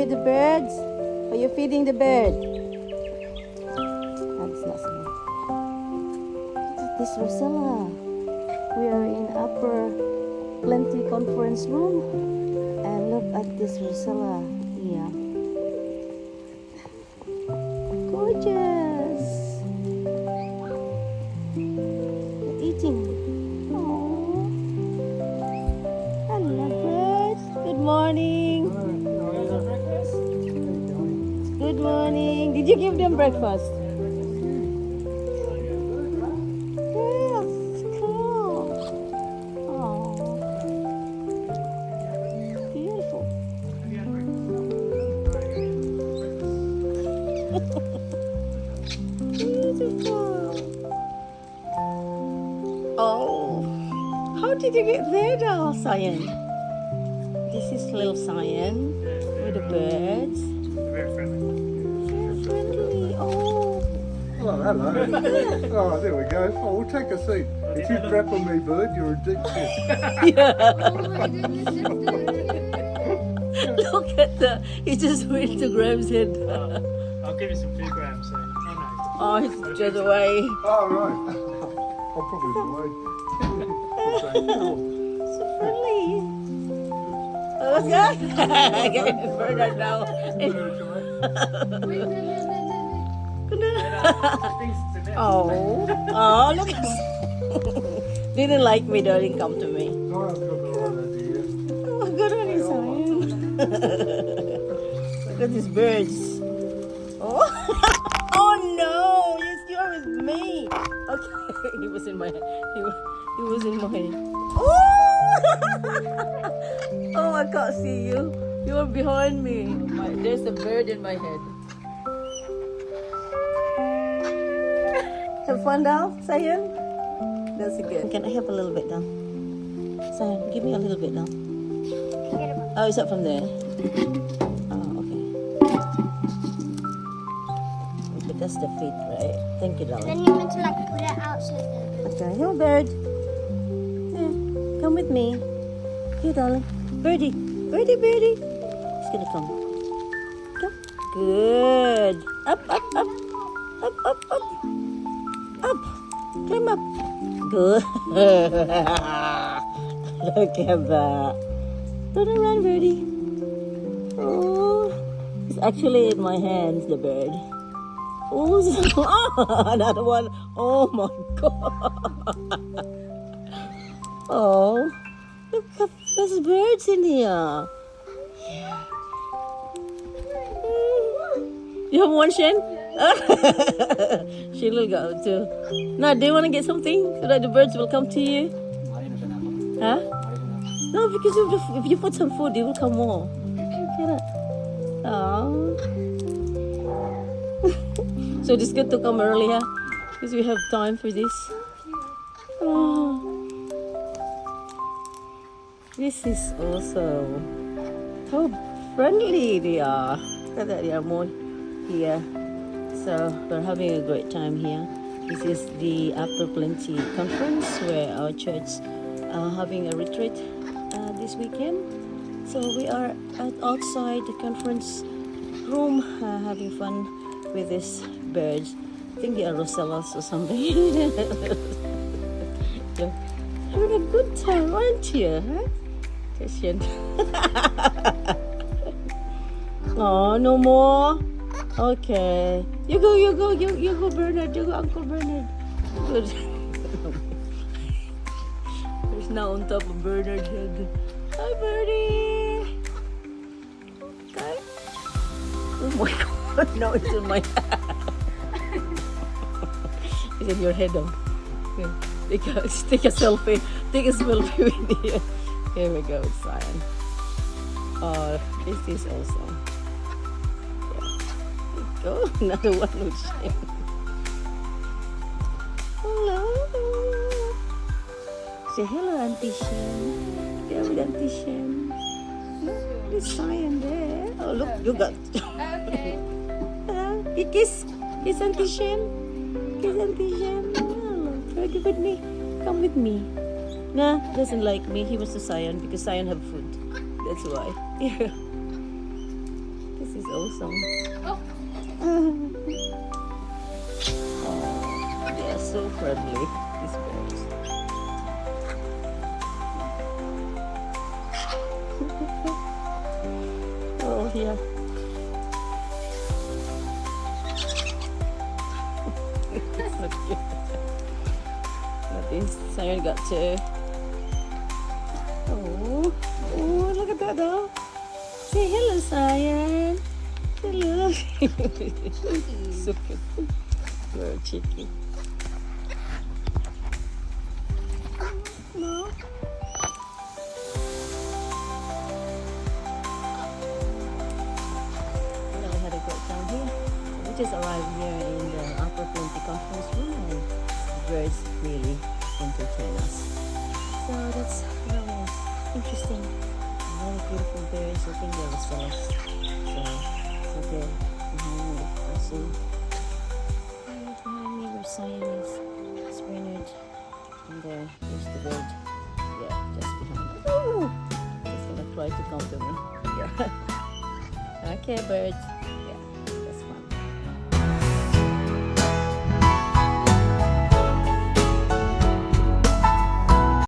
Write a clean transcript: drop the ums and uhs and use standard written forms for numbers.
with the birds? Are you feeding the bird? That's not so. Look at this Rosella. We are in upper plenty conference room. And look at this Rosella here. Gorgeous. They're eating. Oh, hello birds. Good morning. Good morning. Did you give them breakfast? Yes, cool. Oh, beautiful. Beautiful. Oh, how did you get there now, Cyan? This is little Cyan with the birds. Very friendly. Very friendly. Oh, Oh, hello. Oh, there we go. Oh, we'll take a seat. If you crap on me, bird, you're a deep shit. look at the. He just went to grab his head. I'll give you some food, Graham, soon. Oh, he's just away. Oh, right. I'll probably avoid. So friendly. Oh, what's that? I get it Bernard now. Oh, oh, look at didn't like me, though, didn't come to me. Oh, I've got the right idea. Oh, good on you, son. Look at these birds. Oh, oh no, yes, you're with me. Okay, he was in my, he was in my. Oh, oh, I can't see you. You're behind me. There's a bird in my head. Have fun now, Cyan? That's good. Can I have a little bit now? Cyan, give me a little bit now. Oh, is that from there? Oh, okay. But that's the feet, right? Thank you, darling. Then you want to like put it out so that Okay, no bird. Yeah, come with me. Here, darling. Birdie. Birdie, birdie. He's gonna come. Come. Good. Up, up, up. Up, up, up. Up. Climb up. Good. Look at that. Turn around, birdie. Oh, it's actually in my hands, the bird. Oh, another one. Oh my God. Oh, look at there's birds in here. Yeah. You have one, Shen? She will go too. Now, do you want to get something so that the birds will come to you? Huh? No, because if you put some food, they will come more. Get it? Oh. So it's good to come earlier because we have time for this. Oh. This is awesome. How friendly they are. Look at that, they are more here. So we're having a great time here. This is the After Plenty conference where our church are having a retreat this weekend. So we are outside the conference room having fun with these birds. I think they are Rosellas or something. You're having a good time, aren't you? Huh? Christian. Oh, no more. Okay. You go, Bernard. You go, Uncle Bernard. Good. There's now on top of Bernard's head. Hi, Birdie. Okay. Oh my God! Now it's in my head. It's in your head, though. Okay. Take a selfie. Take a selfie with you. Here we go, Cyan. Oh, this is awesome. Oh, another one with Shane. Hello. Say hello, Auntie Shen. There with Auntie Shen. Look, there's Cyan there. Oh, look, you got. Okay. You kiss. Kiss Auntie Shen. Kiss Auntie Shen. Oh, ready with me. Come with me. Nah, doesn't like me. He wants to Cyan because Cyan have food. That's why. This is awesome. Oh. Oh, they are so friendly, these birds. Oh, yeah. So cute. Got this. Siren got two. Oh, oh, look at that dog. Say hello, Siren. Hello. So cute. Very cheeky. No. Well, we had a great time here. We just arrived here in the Upper Plenty Conference Room and the birds really entertain us. So that's very interesting. Very beautiful birds. I think they were cells. So there behind me, I see. Right behind me where Siamese Spaniard. And there's the bird. Yeah, just behind me. Oh! It's gonna try to come to me. Yeah. Okay, birds.